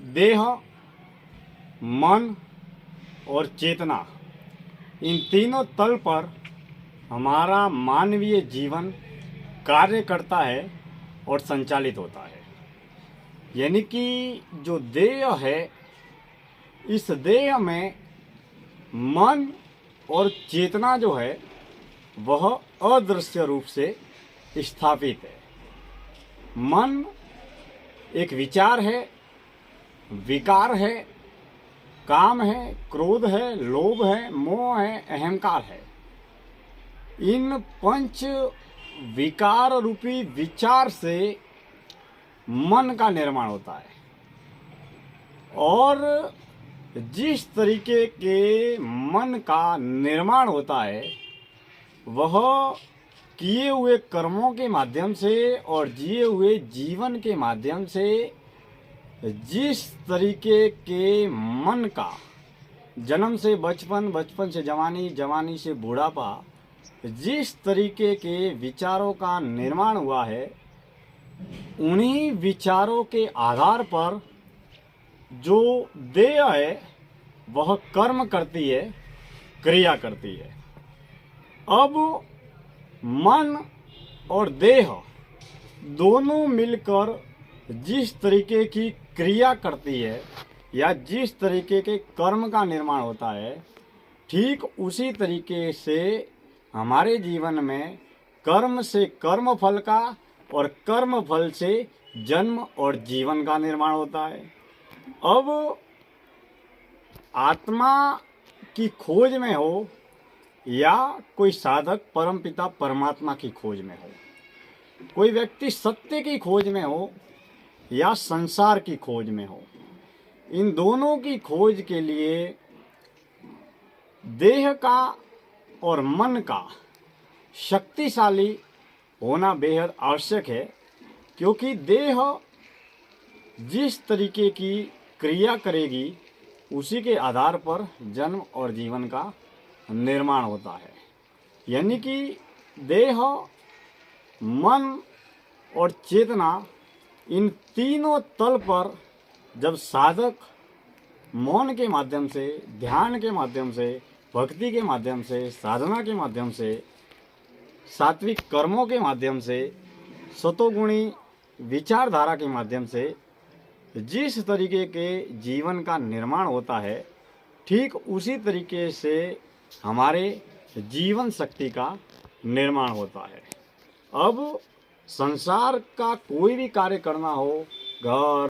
देह, मन और चेतना, इन तीनों तल पर हमारा मानवीय जीवन कार्य करता है और संचालित होता है। यानी कि जो देह है, इस देह में मन और चेतना जो है वह अदृश्य रूप से स्थापित है। मन एक विचार है, विकार है, काम है, क्रोध है, लोभ है, मोह है, अहंकार है। इन पंच विकार रूपी विचार से मन का निर्माण होता है और जिस तरीके के मन का निर्माण होता है वह किए हुए कर्मों के माध्यम से और जिए हुए जीवन के माध्यम से जिस तरीके के मन का जन्म से बचपन, बचपन से जवानी, जवानी से बूढ़ापा, जिस तरीके के विचारों का निर्माण हुआ है, उन्हीं विचारों के आधार पर जो देह है वह कर्म करती है, क्रिया करती है। अब मन और देह दोनों मिलकर जिस तरीके की क्रिया करती है या जिस तरीके के कर्म का निर्माण होता है, ठीक उसी तरीके से हमारे जीवन में कर्म से कर्म फल का और कर्म फल से जन्म और जीवन का निर्माण होता है। अब आत्मा की खोज में हो या कोई साधक परमपिता परमात्मा की खोज में हो, कोई व्यक्ति सत्य की खोज में हो या संसार की खोज में हो, इन दोनों की खोज के लिए देह का और मन का शक्तिशाली होना बेहद आवश्यक है। क्योंकि देह जिस तरीके की क्रिया करेगी उसी के आधार पर जन्म और जीवन का निर्माण होता है। यानी कि देह, मन और चेतना, इन तीनों तल पर जब साधक मौन के माध्यम से, ध्यान के माध्यम से, भक्ति के माध्यम से, साधना के माध्यम से, सात्विक कर्मों के माध्यम से, सतोगुणी विचारधारा के माध्यम से जिस तरीके के जीवन का निर्माण होता है, ठीक उसी तरीके से हमारे जीवन शक्ति का निर्माण होता है। अब संसार का कोई भी कार्य करना हो, घर